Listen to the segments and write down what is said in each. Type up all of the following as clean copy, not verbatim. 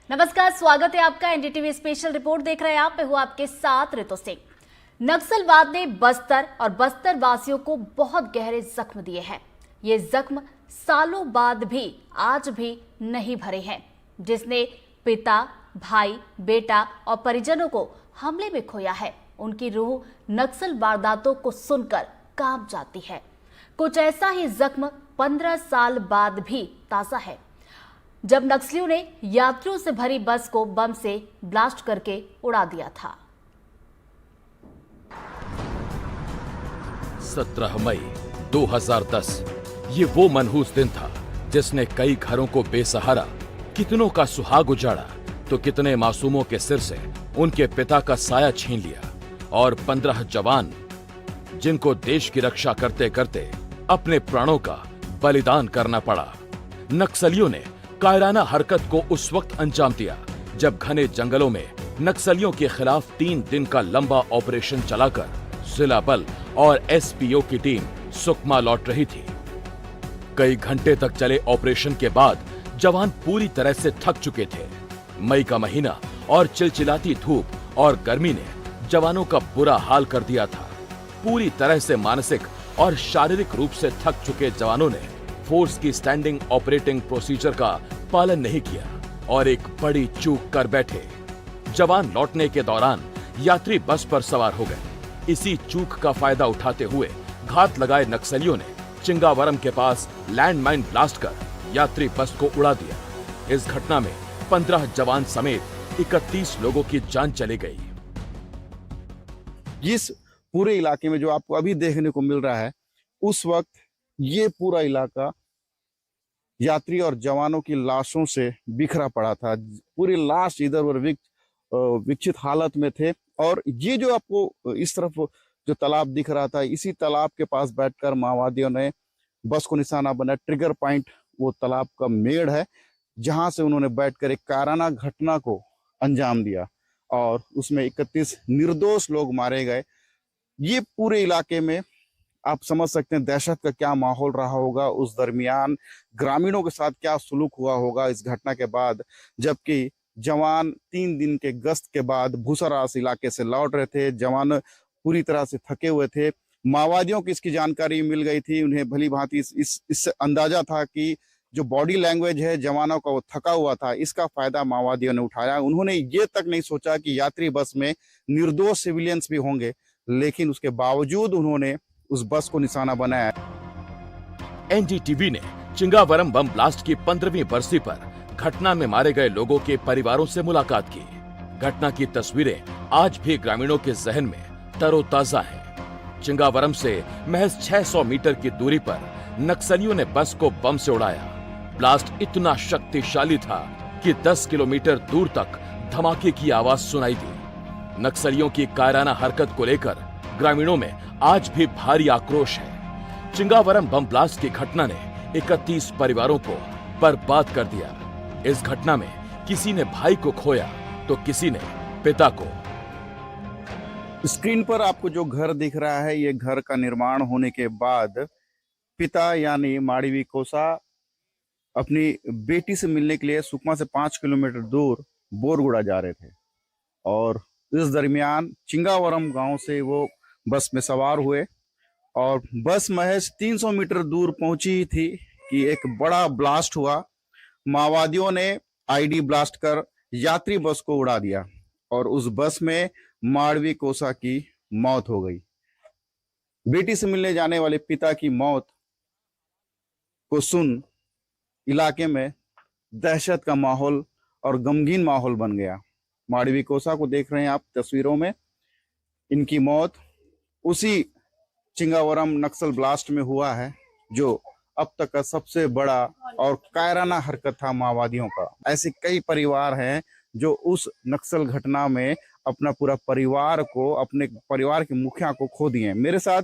नमस्कार, स्वागत है आपका। एनडीटीवी स्पेशल रिपोर्ट देख रहे हैं आप। मैं हूं आपके साथ ऋतु सिंह। नक्सलवाद ने बस्तर और बस्तर वासियों को बहुत गहरे जख्म दिए हैं। ये जख्म सालों बाद भी आज भी नहीं भरे हैं। जिसने पिता, भाई, बेटा और परिजनों को हमले में खोया है, उनकी रूह नक्सल वारदातों को सुनकर कांप जाती है। कुछ ऐसा ही जख्म 15 साल बाद भी ताजा है, जब नक्सलियों ने यात्रियों से भरी बस को बम से ब्लास्ट करके उड़ा दिया था। 17 मई 2010 ये वो मनहूस दिन था जिसने कई घरों को बेसहारा, कितनों का सुहाग उजाड़ा तो कितने मासूमों के सिर से उनके पिता का साया छीन लिया। और 15 जवान जिनको देश की रक्षा करते करते अपने प्राणों का बलिदान करना पड़ा। नक्सलियों ने कायराना हरकत को उस वक्त अंजाम दिया जब घने जंगलों में नक्सलियों के खिलाफ 3 दिन का लंबा ऑपरेशन चलाकर जिला बल और एसपीओ की टीम सुकमा लौट रही थी। कई घंटे तक चले ऑपरेशन के बाद जवान पूरी तरह से थक चुके थे। मई का महीना और चिलचिलाती धूप और गर्मी ने जवानों का बुरा हाल कर दिया था। पूरी तरह से मानसिक और शारीरिक रूप से थक चुके जवानों ने फोर्स की स्टैंडिंग ऑपरेटिंग प्रोसीजर का पालन नहीं किया और एक बड़ी चूक कर बैठे। जवान लौटने के दौरान यात्री बस पर सवार हो गए। इसी चूक का फायदा उठाते हुए घात लगाए नक्सलियों ने चिंगावरम के पास लैंडमाइन ब्लास्ट कर यात्री बस को उड़ा दिया। इस घटना में 15 जवान समेत 31 लोगों की जान चली गई। इस पूरे इलाके में जो आपको अभी देखने को मिल रहा है, उस वक्त ये पूरा इलाका यात्री और जवानों की लाशों से बिखरा पड़ा था। पूरी लाश इधर उधर विक्षित हालत में थे। और ये जो आपको इस तरफ जो तालाब दिख रहा था, इसी तालाब के पास बैठकर माओवादियों ने बस को निशाना बनाया। ट्रिगर पॉइंट वो तालाब का मेड़ है, जहां से उन्होंने बैठकर एक कायराना घटना को अंजाम दिया और उसमें 31 निर्दोष लोग मारे गए। ये पूरे इलाके में आप समझ सकते हैं दहशत का क्या माहौल रहा होगा। उस दरमियान ग्रामीणों के साथ क्या सुलूक हुआ होगा इस घटना के बाद, जबकि जवान 3 दिन के गश्त के बाद भूसरास इलाके से लौट रहे थे। जवान पूरी तरह से थके हुए थे। माओवादियों को इसकी जानकारी मिल गई थी। उन्हें भली भांति इससे अंदाजा था कि जो बॉडी लैंग्वेज है जवानों का वो थका हुआ था, इसका फायदा माओवादियों ने उठाया। उन्होंने ये तक नहीं सोचा कि यात्री बस में निर्दोष सिविलियंस भी होंगे, लेकिन उसके बावजूद उन्होंने उस बस को निशाना बनाया। एनडीटीवी ने चिंगावरम बम ब्लास्ट की 15वीं बरसी पर घटना में मारे गए लोगों के परिवारों से मुलाकात की। घटना की तस्वीरें आज भी ग्रामीणों के जहन में तरोताजा हैं। चिंगावरम से महज 600 मीटर की दूरी पर नक्सलियों ने बस को बम से उड़ाया। ब्लास्ट इतना शक्तिशाली था कि 10 किलोमीटर दूर तक धमाके की आवाज सुनाई दी। नक्सलियों की कायराना हरकत को लेकर ग्रामीणों में आज भी भारी आक्रोश है। चिंगावरम बम ब्लास्ट की घटना ने 31 परिवारों को बर्बाद कर दिया। इस घटना में किसी ने भाई को खोया तो किसी ने पिता को। स्क्रीन पर आपको जो घर दिख रहा है, ये घर का निर्माण होने के बाद पिता यानी माड़वी कोसा अपनी बेटी से मिलने के लिए सुकमा से 5 किलोमीटर दूर बोरगुड़ा जा रहे थे। और इस दरमियान चिंगावरम गांव से वो बस में सवार हुए और बस महज 300 मीटर दूर पहुंची थी कि एक बड़ा ब्लास्ट हुआ। माओवादियों ने आईडी ब्लास्ट कर यात्री बस को उड़ा दिया और उस बस में माड़वी कोसा की मौत हो गई। बेटी से मिलने जाने वाले पिता की मौत को सुन इलाके में दहशत का माहौल और गमगीन माहौल बन गया। माड़वी कोसा को देख रहे हैं आप तस्वीरों में। इनकी मौत उसी चिंगावरम नक्सल ब्लास्ट में हुआ है, जो अब तक का सबसे बड़ा और कायराना हरकत था माओवादियों का। ऐसे कई परिवार हैं जो उस नक्सल घटना में अपना पूरा परिवार को, अपने परिवार के मुखिया को खो दिए। मेरे साथ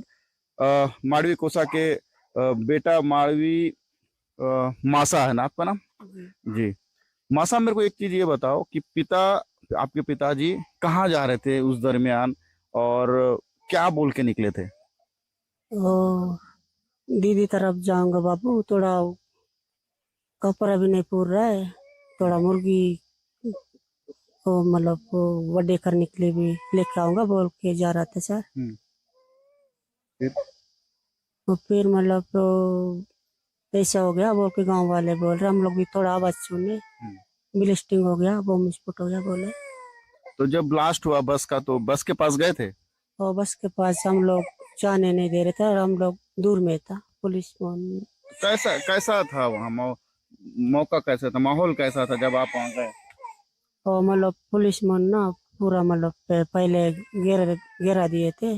माड़वी कोसा के बेटा माड़वी मासा है ना आपका नाम? जी मासा, मेरे को एक चीज ये बताओ कि आपके पिताजी कहाँ जा रहे थे उस दरमियान और क्या बोल के निकले थे? ओ दीदी तरफ जाऊंगा बाबू, थोड़ा कपड़ा भी नहीं पूर रहा है, थोड़ा मुर्गी वो मतलब वो बर्थडे करने के लिए भी लेके आऊंगा बोल के जा रहा था सर। फिर तो फिर मतलब तो ऐसा हो गया बोल के गांव वाले बोल रहे, हम लोग भी थोड़ा आवाज सुने, ब्लास्टिंग हो गया, बम विस्फोट हो गया बोले। तो जब ब्लास्ट हुआ बस का तो बस के पास गए थे? और बस के पास हम लोग जाने नहीं दे रहे थे और हम लोग दूर में था, पुलिस फोन। कैसा कैसा था वहाँ मौका कैसा था, माहौल कैसा था जब आप वहाँ गए? और मतलब पुलिस मन ना पूरा मतलब पहले घेरा दिए थे,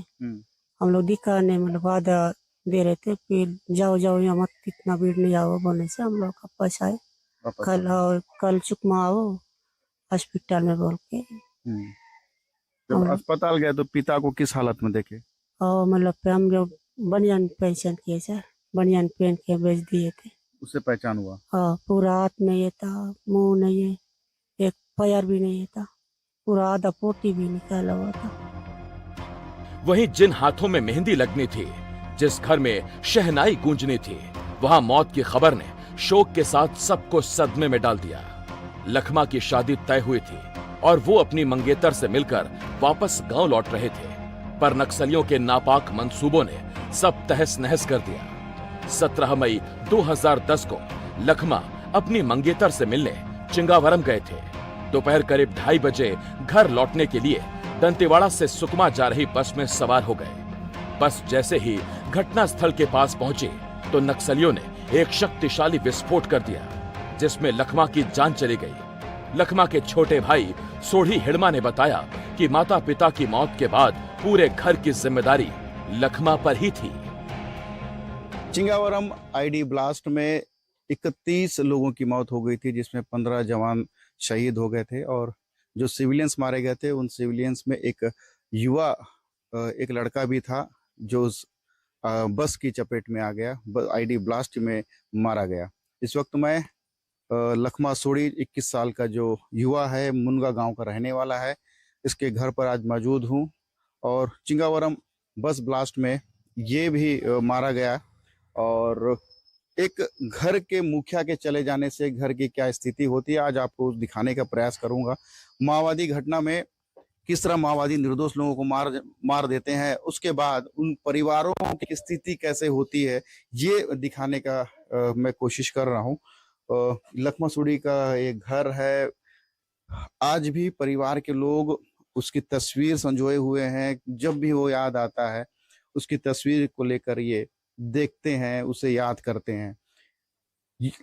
हम लोग दिखाने मतलब आधा दे रहे थे, फिर जाओ जाओ यहाँ मत, इतना भीड़ नहीं आओ बोलने से हम लोग वापस आए। कल सुकमा आओ हॉस्पिटल में बोल के। जब अस्पताल गए तो पिता को किस हालत में देखे? और मतलब हम लोग बनियान पहचान किए सर, बनियान पहन के बेच दिए थे। उससे पहचान हुआ? हाँ, पूरा हाथ नहीं था, मुंह नहीं है, एक पैर भी नहीं था, पूरा आधा पोटी भी निकाला हुआ था। वहीं जिन हाथों में मेहंदी लगनी थी, जिस घर में शहनाई गूंजनी थी, वहां मौत की खबर ने शोक के साथ सबको सदमे में डाल दिया। लखमा की शादी तय हुई थी और वो अपनी मंगेतर से मिलकर वापस गांव लौट रहे थे, पर नक्सलियों के नापाक मंसूबों ने सब तहस नहस कर दिया। 17 मई 2010 को लखमा अपनी मंगेतर से मिलने चिंगावरम गए थे। दोपहर करीब 2:30 बजे घर लौटने के लिए दंतेवाड़ा से सुकमा जा रही बस में सवार हो गए। बस जैसे ही घटना स्थल के पास पहुंची तो नक्सलियों ने एक शक्तिशाली विस्फोट कर दिया, जिसमें लखमा की जान चली गई। लखमा के छोटे भाई सोढ़ी हिड़मा ने बताया कि माता पिता की मौत के बाद पूरे घर की जिम्मेदारी लखमा पर ही थी। चिंगावरम आईडी ब्लास्ट में 31 लोगों की मौत हो गई थी, जिसमें 15 जवान शहीद हो गए थे और जो सिविलियंस मारे गए थे उन सिविलियंस में एक युवा एक लड़का भी था जो बस की चपेट में आ गया, आईडी ब्लास्ट में मारा गया। इस वक्त मैं लखमा सोढ़ी 21 साल का जो युवा है, मुनगा गांव का रहने वाला है, इसके घर पर आज मौजूद हूं और चिंगावरम बस ब्लास्ट में ये भी मारा गया। और एक घर के मुखिया के चले जाने से घर की क्या स्थिति होती है आज आपको दिखाने का प्रयास करूंगा। माओवादी घटना में किस तरह माओवादी निर्दोष लोगों को मार देते हैं, उसके बाद उन परिवारों की स्थिति कैसे होती है, ये दिखाने का मैं कोशिश कर रहा हूँ। लखमा सोढ़ी का एक घर है, आज भी परिवार के लोग उसकी तस्वीर संजोए हुए हैं। जब भी वो याद आता है उसकी तस्वीर को लेकर ये देखते हैं, उसे याद करते हैं।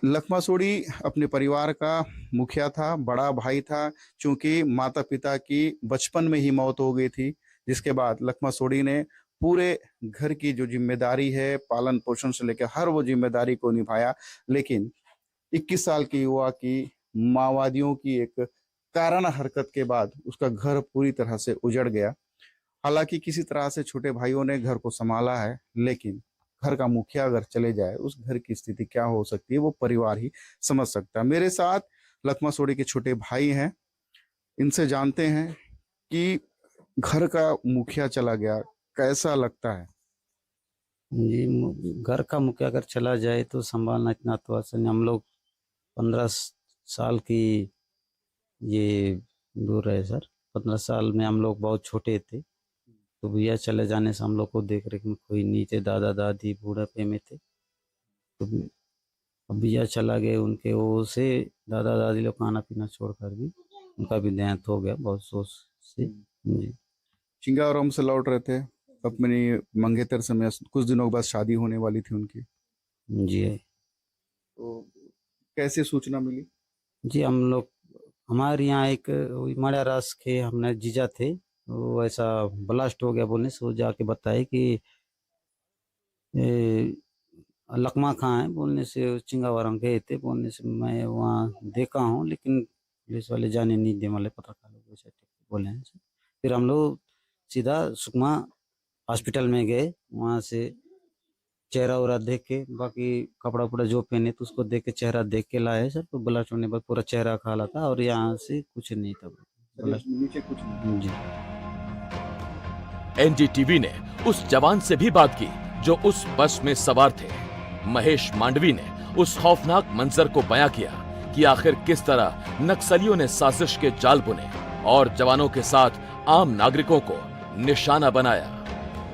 लखमा सोढ़ी अपने परिवार का मुखिया था, बड़ा भाई था। चूंकि माता पिता की बचपन में ही मौत हो गई थी, जिसके बाद लखमा सोढ़ी ने पूरे घर की जो जिम्मेदारी है, पालन पोषण से लेकर हर वो जिम्मेदारी को निभाया। लेकिन 21 साल की युवा की माओवादियों की एक काराना हरकत के बाद उसका घर पूरी तरह से उजड़ गया। हालांकि किसी तरह से छोटे भाइयों ने घर को संभाला है, लेकिन घर का मुखिया अगर चले जाए उस घर की स्थिति क्या हो सकती है वो परिवार ही समझ सकता है। मेरे साथ लखमा सोढ़ी के छोटे भाई हैं, इनसे जानते हैं कि घर का मुखिया चला गया, कैसा लगता है? जी, घर का मुखिया अगर चला जाए तो संभालना इतना तो आसान नहीं। हम लोग 15 साल की ये दूर रहे सर। 15 साल में हम लोग बहुत छोटे थे, तो भैया चले जाने से हम लोग को देख रेख में कोई नहीं थे, दादा दादी बूढ़ापे में थे। तो अब भैया चला गए, उनके वो से दादा दादी लोग खाना पीना छोड़कर भी उनका भी देहांत हो गया बहुत सोच से। जी, चिंगावरम से लौट रहे थे अपनी मंगेतर से, कुछ दिनों के बाद शादी होने वाली थी उनकी। जी तो कैसे सूचना मिली? जी, हम लोग हमारे यहाँ एक माड़ा रास के हमने जीजा थे, वो ऐसा ब्लास्ट हो गया बोलने से वो जाके बताए कि लखमा कहाँ है बोलने से चिंगावरम गए थे बोलने से मैं वहाँ देखा हूँ, लेकिन पुलिस वाले जाने नहीं दे वाले पत्रकार लोग वैसे बोले हैं। फिर हम लोग सीधा सुकमा हॉस्पिटल में गए, वहाँ से चेहरा उरा देख के, बाकी कपड़ा उपड़ा जो पहने तो उसको देख के चेहरा देख के लाए सर। तो ब्लास्ट होने के बाद पूरा चेहरा खाला था और यहाँ से कुछ नहीं था, नीचे कुछ नहीं। जी। एनडीटीवी ने उस जवान से भी बात की जो उस बस में सवार थे। महेश मांडवी ने उस खौफनाक मंजर को बयां किया कि आखिर किस तरह नक्सलियों ने साजिश के जाल बुने और जवानों के साथ आम नागरिकों को निशाना बनाया।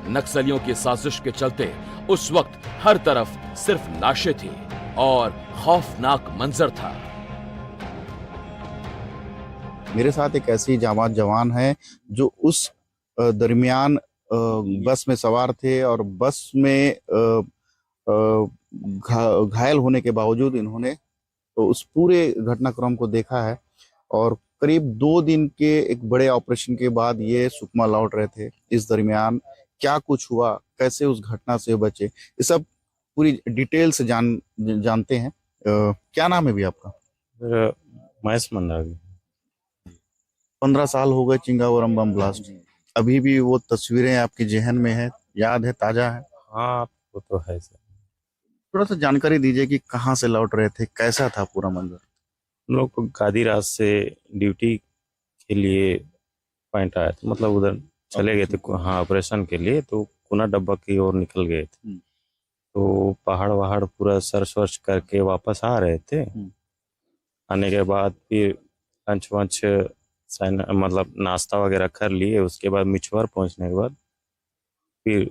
नक्सलियों की साजिश के चलते उस वक्त हर तरफ सिर्फ लाशें थी और खौफनाक मंजर था। मेरे साथ एक ऐसी जाबाज जवान है जो उस दरमियान बस में सवार थे और बस में घायल होने के बावजूद इन्होंने उस पूरे घटनाक्रम को देखा है और करीब 2 दिन के एक बड़े ऑपरेशन के बाद ये सुकमा लौट रहे थे। इस दरमियान क्या कुछ हुआ, कैसे उस घटना से बचे, ये सब पूरी डिटेल से जानते हैं। क्या नाम है भी आपका? महेश मंडावी। 15 साल हो गए चिंगावरम बम ब्लास्ट, अभी भी वो तस्वीरें आपके जहन में है, याद है, ताजा है? हाँ वो तो है सर। थोड़ा सा जानकारी दीजिए कि कहाँ से लौट रहे थे, कैसा था पूरा मंजर? हम लोग को गादीराज से ड्यूटी के लिए पॉइंट आया था, मतलब उधर चले गए थे हाँ ऑपरेशन के लिए, तो कुना डब्बा की ओर निकल गए थे। तो पहाड़ वहाड़ पूरा सर्च वर्च करके वापस आ रहे थे। आने के बाद फिर लंच वंच मतलब नाश्ता वगैरह कर लिए। उसके बाद मिचवर पहुंचने के बाद फिर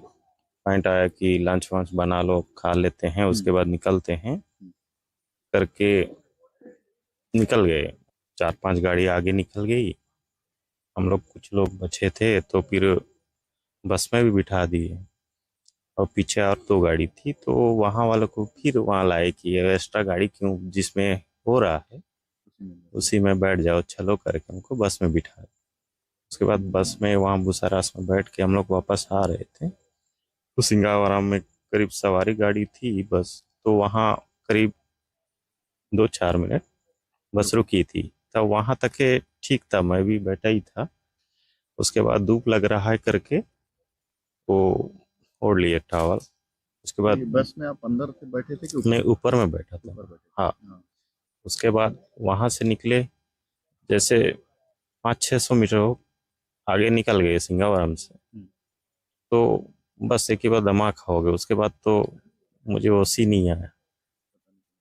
पॉइंट आया कि लंच वंच बना लो, खा लेते हैं, उसके बाद निकलते हैं करके निकल गए। 4-5 गाड़ी आगे निकल गई, हम लोग कुछ लोग बचे थे तो फिर बस में भी बिठा दिए और पीछे और 2 गाड़ी थी, तो वहाँ वालों को फिर वहाँ लाए कि एक्स्ट्रा गाड़ी क्यों, जिसमें हो रहा है उसी में बैठ जाओ, चलो करके हमको बस में बिठा। उसके बाद बस में वहाँ बुसारास में बैठ के हम लोग वापस आ रहे थे। तो सिंगावरम में करीब सवारी गाड़ी थी बस, तो वहाँ करीब 2-4 मिनट बस रुकी थी, तब वहाँ तक के ठीक था, मैं भी बैठा ही था। उसके बाद धूप लग रहा है करके वो ओढ़ लिए टॉवल। उसके बाद बस में आप अंदर से बैठे थे कि मैं ऊपर में बैठा था? हाँ। उसके बाद वहाँ से निकले, जैसे 500-600 मीटर आगे निकल गए सिंगावरम से, तो बस एक ही बार धमाका हो गया। उसके बाद तो मुझे होश ही नहीं आया।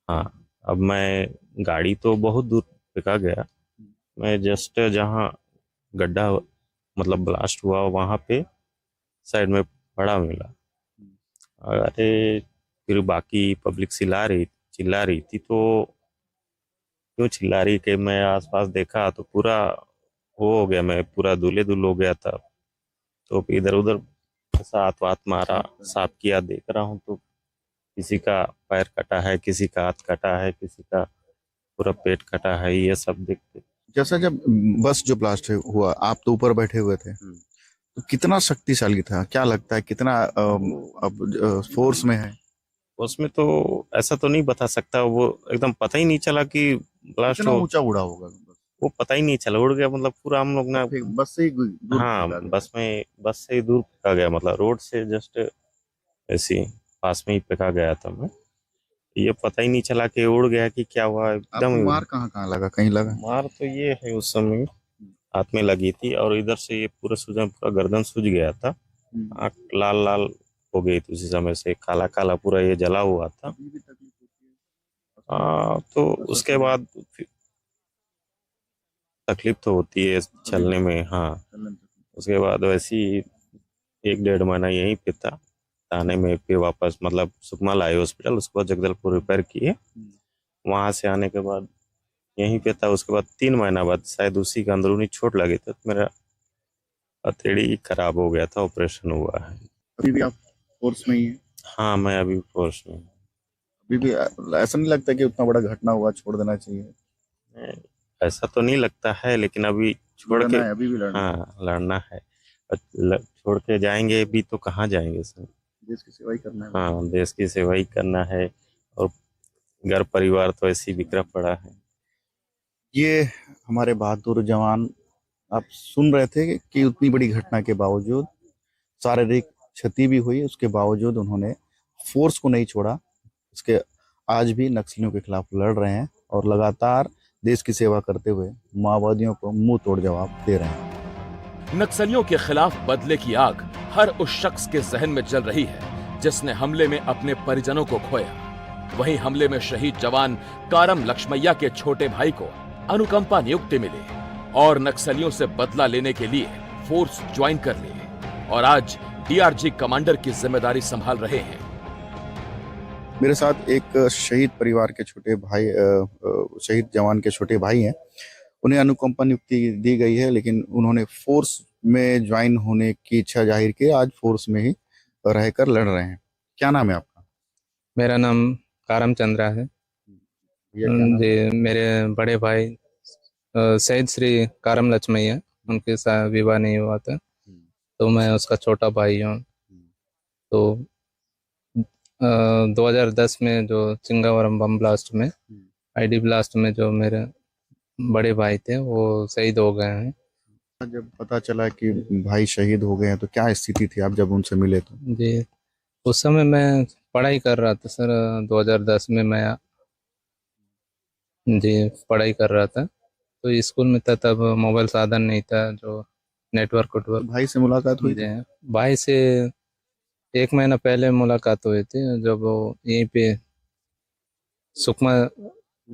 हाँ, अब मैं गाड़ी तो बहुत दूर फेंका गया, मैं जस्ट जहाँ गड्ढा मतलब ब्लास्ट हुआ वहाँ पे साइड में पड़ा मिला। अरे फिर बाकी पब्लिक चिल्ला रही थी, तो क्यों चिल्ला रही कि मैं आसपास देखा तो पूरा वो हो गया, मैं पूरा दूल्हे हो गया था। तो इधर उधर हाथ मारा, साफ किया, देख रहा हूँ तो किसी का पैर कटा है, किसी का हाथ कटा है, किसी का पूरा पेट कटा है, ये सब देखते। जैसा जब बस जो ब्लास्ट हुआ, आप तो ऊपर बैठे हुए थे, तो कितना शक्तिशाली था, क्या लगता है कितना फोर्स में है? उसमें तो ऐसा तो नहीं बता सकता, वो एकदम पता ही नहीं चला कि ब्लास्ट कितना ऊंचा उड़ा होगा, वो पता ही नहीं चला, उड़ गया। मतलब पूरा हम लोग ना बस से ही दूर हाँ फेंका गया। बस से ही दूर फेंका गया, मतलब रोड से जस्ट ऐसी पास में ही फेंका गया था। मैं ये पता ही नहीं चला कि उड़ गया कि क्या हुआ, एकदम। मार कहाँ लगा, कहीं लगा? मार तो ये है उस समय हाथ में लगी थी और इधर से ये पूरा सूजन, पूरा गर्दन सूज गया था, आँख लाल लाल हो गई थी उसी समय से, काला काला पूरा ये जला हुआ था। तो उसके बाद तकलीफ तो होती है चलने में। हाँ, उसके बाद वैसे ही 1-1.5 महीना यहीं पे था थाने में, फिर वापस मतलब सुकमा लाए हॉस्पिटल, उसके बाद जगदलपुर रिपेयर किए, वहां से आने के बाद यहीं पे था। उसके बाद 3 महीना बाद शायद उसी का अंदरूनी चोट लगी थी, तो मेरा हथेली खराब हो गया था, ऑपरेशन हुआ है। अभी भी आप फोर्स में ही हैं? हाँ, मैं अभी फोर्स में। अभी भी ऐसा नहीं लगता कि उतना बड़ा घटना हुआ, छोड़ देना चाहिए? ऐसा तो नहीं लगता है, लेकिन अभी छोड़ के अभी भी लड़ना है। हाँ लड़ना है। छोड़ के जाएंगे भी तो कहाँ जाएंगे सर? देश की सेवा ही करना है। हाँ, देश की सेवा ही करना है, और घर परिवार तो ऐसे ही बिखरा पड़ा है। ये हमारे बहादुर जवान, आप सुन रहे थे कि उतनी बड़ी घटना के बावजूद, शारीरिक क्षति भी हुई, उसके बावजूद उन्होंने फोर्स को नहीं छोड़ा। उसके आज भी नक्सलियों के खिलाफ लड़ रहे हैं और लगातार देश की सेवा करते हुए माओवादियों को मुंह तोड़ जवाब दे रहे हैं। नक्सलियों के खिलाफ बदले की आग हर उस शख्स के जहन में जल रही है जिसने हमले में अपने परिजनों को खोया। वहीं हमले में शहीद जवान कारम लक्ष्मैया के छोटे भाई को अनुकंपा नियुक्ति मिली और नक्सलियों से बदला लेने के लिए फोर्स ज्वाइन कर ली और आज डीआरजी कमांडर की जिम्मेदारी संभाल रहे हैं। मेरे साथ एक शहीद परिवार के छोटे भाई, शहीद जवान के छोटे भाई हैं। उन्हें अनुकंपा नियुक्ति दी गई है, लेकिन उन्होंने फोर्स में ज्वाइन होने की इच्छा जाहिर की। आज फोर्स में ही रहकर लड़ रहे हैं। क्या नाम है आपका? मेरा नाम कारम चंद्रा है जी। मेरे बड़े भाई शहीद श्री कारम लक्ष्मैया, उनके साथ विवाह नहीं हुआ था, तो मैं उसका छोटा भाई हूँ। तो 2010 में जो चिंगावरम बम ब्लास्ट में, आईडी ब्लास्ट में जो मेरे बड़े भाई थे वो शहीद हो गए हैं। जब पता चला कि भाई शहीद हो गए हैं तो क्या स्थिति थी आप जब उनसे मिले तो? जी, उस समय मैं पढ़ाई कर रहा था सर। 2010 में मैं जी पढ़ाई कर रहा था, तो स्कूल में था, तब मोबाइल साधन नहीं था जो नेटवर्क वेटवर्क। भाई से मुलाकात हुई? जी, भाई से 1 महीना पहले मुलाकात हुई थी, जब वो यहीं पे सुकमा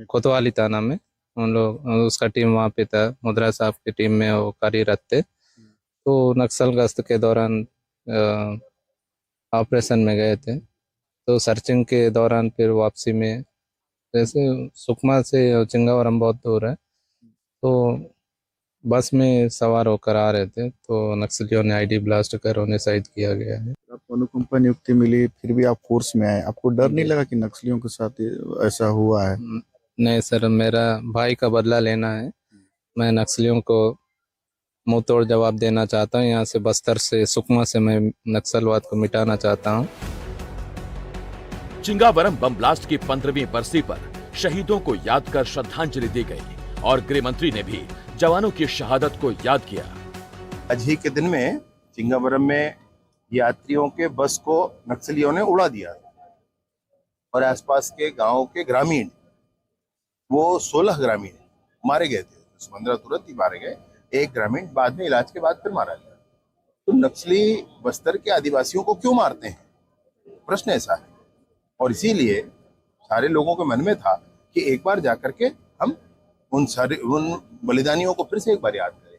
कोतवाली थाना में उन लोग, उसका टीम वहाँ पे था, मुद्रा साहब की टीम में वो कार्यरत थे। तो नक्सल गश्त के दौरान ऑपरेशन में गए थे, तो सर्चिंग के दौरान फिर वापसी में, जैसे सुकमा से चिंगावरम बहुत दूर है, तो बस में सवार होकर आ रहे थे, तो नक्सलियों ने आईडी ब्लास्ट कर उन्हें शहीद किया गया है। आपको अनुकंपा नियुक्ति मिली, फिर भी आप फोर्स में आए, आपको डर नहीं लगा कि नक्सलियों के साथ ऐसा हुआ है? नहीं सर, मेरा भाई का बदला लेना है। मैं नक्सलियों को मुंह तोड़ जवाब देना चाहता हूँ। यहाँ से बस्तर से, सुकमा से मैं नक्सलवाद को मिटाना चाहता हूँ। चिंगावरम बम ब्लास्ट की 15वीं बरसी पर शहीदों को याद कर श्रद्धांजलि दी गई और गृह मंत्री ने भी जवानों की शहादत को याद किया। आज ही के दिन में चिंगावरम में यात्रियों के बस को नक्सलियों ने उड़ा दिया और आसपास के गांवों के ग्रामीण, वो 16 ग्रामीण मारे गए थे। 15 तुरंत ही मारे गए, एक ग्रामीण बाद में इलाज के बाद फिर मारा गया। तो नक्सली बस्तर के आदिवासियों को क्यों मारते हैं, प्रश्न ऐसा है। और इसीलिए सारे लोगों के मन में था कि एक बार जाकर के हम उन बलिदानियों को फिर से एक बार याद करें।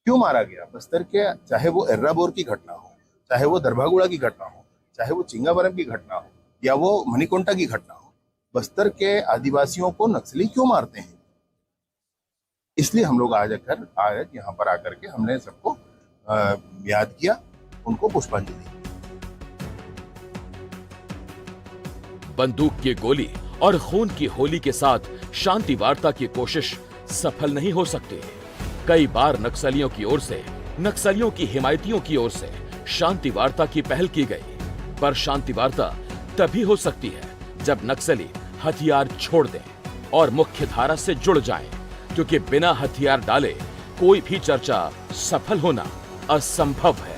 क्यों मारा गया बस्तर के, चाहे वो एर्राबोर की घटना हो, चाहे वो दरभागुड़ा की घटना हो, चाहे वो चिंगावरम की घटना हो, या वो मणिकुंटा की घटना हो, बस्तर के आदिवासियों को नक्सली क्यों मारते हैं? इसलिए हम लोग आज यहाँ पर आकर के हमने सबको याद किया, उनको पुष्पांजलि दी। बंदूक की गोली और खून की होली के साथ शांति वार्ता की कोशिश सफल नहीं हो सकती। कई बार नक्सलियों की ओर से, नक्सलियों की हिमायतियों की ओर से शांति वार्ता की पहल की गई, पर शांति वार्ता तभी हो सकती है जब नक्सली हथियार छोड़ दें और मुख्य धारा से जुड़ जाएं, क्योंकि बिना हथियार डाले कोई भी चर्चा सफल होना असंभव है।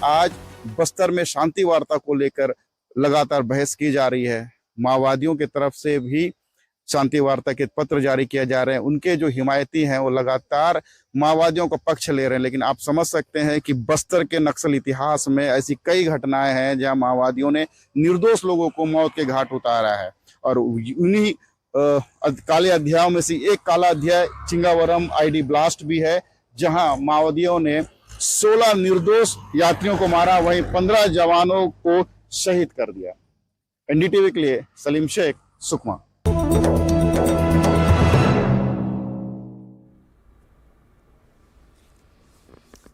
आज बस्तर में शांति वार्ता को लेकर लगातार बहस की जा रही है। माओवादियों की तरफ से भी शांति वार्ता के पत्र जारी किए जा रहे हैं। उनके जो हिमायती हैं वो लगातार माओवादियों का पक्ष ले रहे हैं, लेकिन आप समझ सकते हैं कि बस्तर के नक्सल इतिहास में ऐसी कई घटनाएं हैं जहां माओवादियों ने निर्दोष लोगों को मौत के घाट उतारा है। और उन्हीं काले अध्यायों में से एक काला अध्याय चिंगावरम आईडी ब्लास्ट भी है, जहां माओवादियों ने 16 निर्दोष यात्रियों को मारा, वहीं 15 जवानों को शहीद कर दिया। एनडीटीवी के लिए सलीम शेख, सुकमा।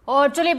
और चलिए